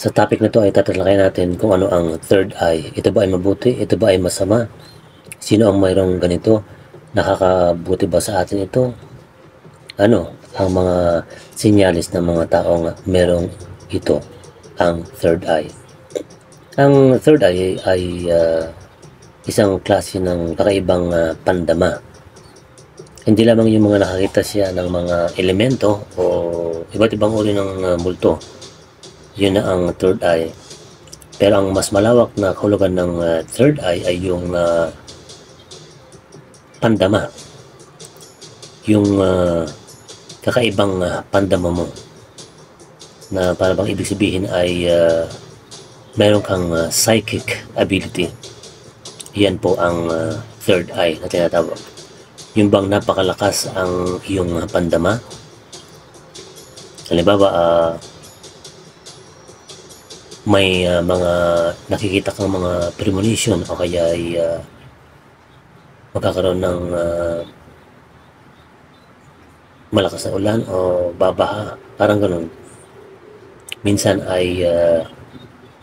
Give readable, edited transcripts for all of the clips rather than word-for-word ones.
Sa topic na to ay tatalakayin natin kung ano ang third eye. Ito ba ay mabuti? Ito ba ay masama? Sino ang mayroong ganito? Nakakabuti ba sa atin ito? Ano ang mga sinyalis ng mga taong merong ito, ang third eye? Ang third eye ay isang klase ng kakaibang pandama. Hindi lamang yung mga nakakita siya ng mga elemento o iba't ibang uri ng multo. Yun na ang third eye. Pero ang mas malawak na kahulugan ng third eye ay yung pandama. Yung kakaibang pandama mo na para bang ibig sabihin ay meron kang psychic ability. Yan po ang third eye na tinatawag. Yung bang napakalakas ang iyong pandama. Halimbawa, may mga nakikita kang mga premonition o kaya ay magkakaroon ng malakas na ulan o babaha, parang ganun. Minsan ay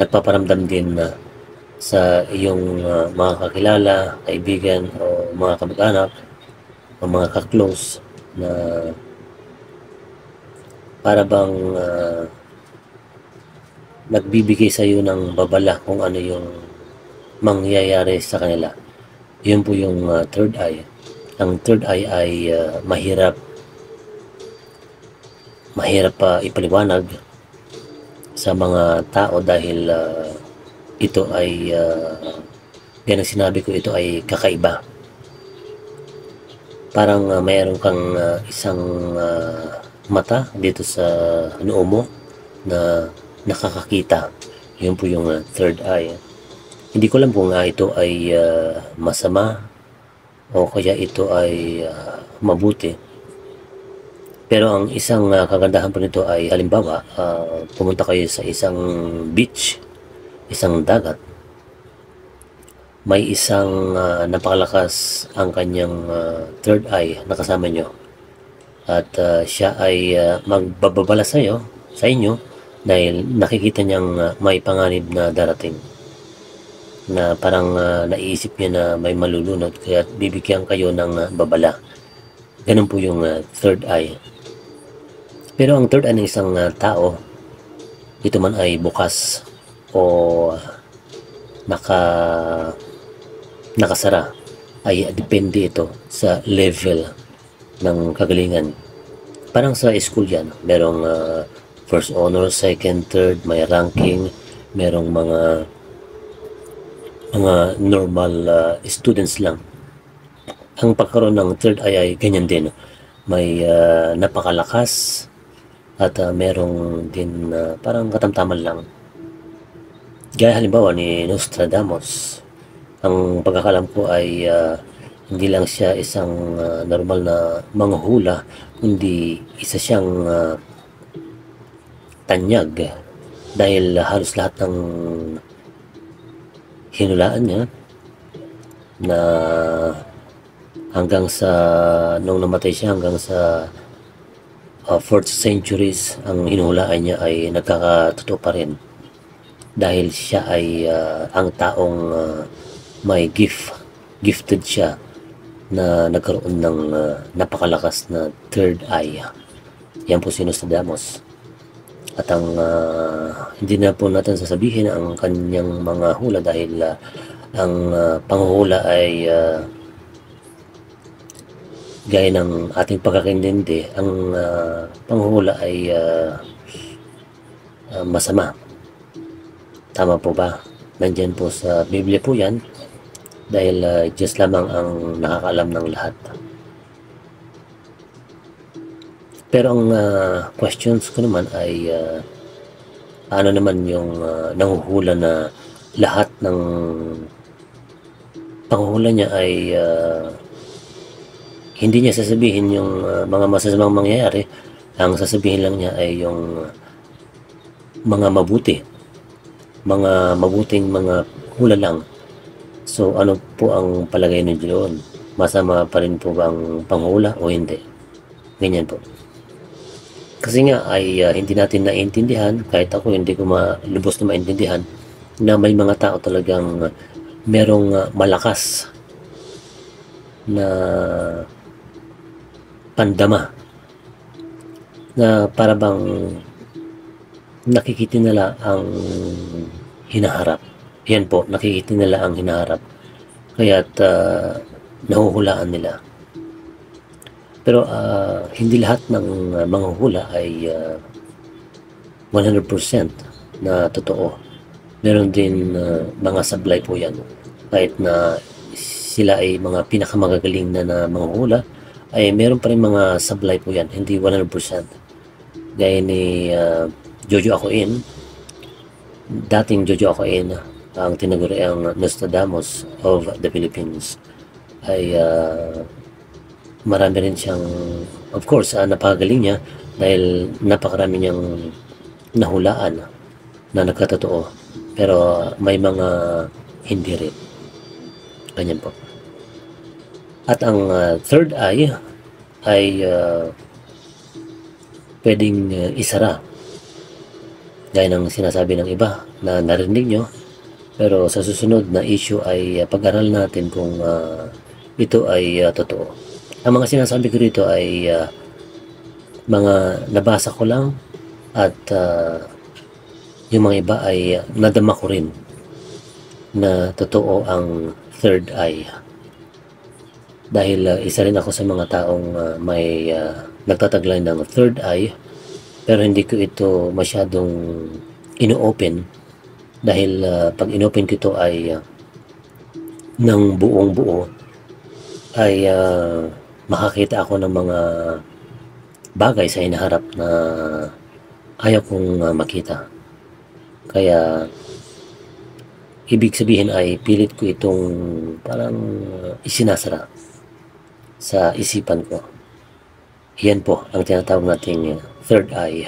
nagpaparamdam din sa iyong mga kakilala, kaibigan o mga kamag-anak o mga ka-close na para bang nagbibigay sa iyo ng babala kung ano yung mangyayari sa kanila. Yun po yung third eye. Ang third eye ay mahirap ipaliwanag sa mga tao dahil ito ay yan ang sinabi ko, ito ay kakaiba. Parang mayroon kang isang mata dito sa noo mo na nakakakita. Yun po yung third eye. Hindi ko alam kung ito ay masama o kaya ito ay mabuti. Pero ang isang kagandahan po nito ay halimbawa, pumunta kayo sa isang beach, isang dagat. May isang napakalakas ang kanyang third eye na kasama nyo. At siya ay magbababala sa inyo dahil nakikita niyang may panganib na darating. Na parang naiisip niya na may malulunod kaya bibigyan kayo ng babala. Ganun po yung third eye. Pero ang third eye ng isang tao, ito man ay bukas o nakasara, ay depende ito sa level ng kagalingan. Parang sa school yan, merong first honor, second, third, may ranking, merong mga normal students lang. Ang pagkaroon ng third eye ay ganyan din. May napakalakas at merong din parang katamtaman lang. Gaya halimbawa ni Nostradamus. Ang pagkakalam ko ay hindi lang siya isang normal na manghula, kundi isa siyang tanyag dahil halos lahat ng hinulaan niya na hanggang sa nung namatay siya hanggang sa 4th centuries, ang hinuhulaan niya ay nagkakatotoo pa rin dahil siya ay ang taong may gifted siya na nagkaroon ng napakalakas na third eye. Yan po si Nostradamus. At ang hindi na po natin sasabihin ang kanyang mga hula dahil ang panghuhula ay gaya ng ating pagkakaintindi, ang panghuhula ay masama. Tama po ba? Nandyan po sa Biblia po yan dahil Diyos lamang ang nakakaalam ng lahat. Pero ang questions ko naman ay ano naman yung nanguhula na lahat ng panghuhula niya ay hindi niya sasabihin yung mga masasamang mangyayari. Ang sasabihin lang niya ay yung mga mabuting mga hula lang. So ano po ang palagay niyo doon? Masama pa rin po ba ang panghula o hindi? Ganyan po. Kasi nga ay hindi natin naiintindihan, kahit ako hindi ko lubos na maintindihan, na may mga tao talagang merong malakas na pandama na para bang nakikita nila ang hinaharap. Yan po, nakikita nila ang hinaharap. Kaya't nahuhulaan nila. Pero hindi lahat ng mga hula ay 100% na totoo. Meron din mga sablay po yan. Kahit na sila ay mga pinakamagagaling na mga hula, ay meron pa rin mga sablay po yan. Hindi 100%. Gaya ni Jojo Aquin, dating Jojo Aquin, ang tinaguri ang Nostradamus of the Philippines, ay marami rin siyang, of course, napakagaling niya dahil napakarami niyang nahulaan na nagkatotoo, pero may mga hindi rin. Ganyan po. At ang third eye ay pwedeng isara, gaya ng sinasabi ng iba na narinig nyo, pero sa susunod na issue ay pag-aral natin kung ito ay totoo. Ang mga sinasabi ko rito ay mga nabasa ko lang, at yung mga iba ay nadama ko rin na totoo ang third eye. Dahil isa rin ako sa mga taong may nagtataglay ng third eye, pero hindi ko ito masyadong ino-open dahil pag inopen ko ito ay ng buong buo ay makakita ako ng mga bagay sa hinaharap na ayaw kong makita. Kaya ibig sabihin ay pilit ko itong parang isinasara sa isipan ko. Yan po ang tinatawag nating third eye.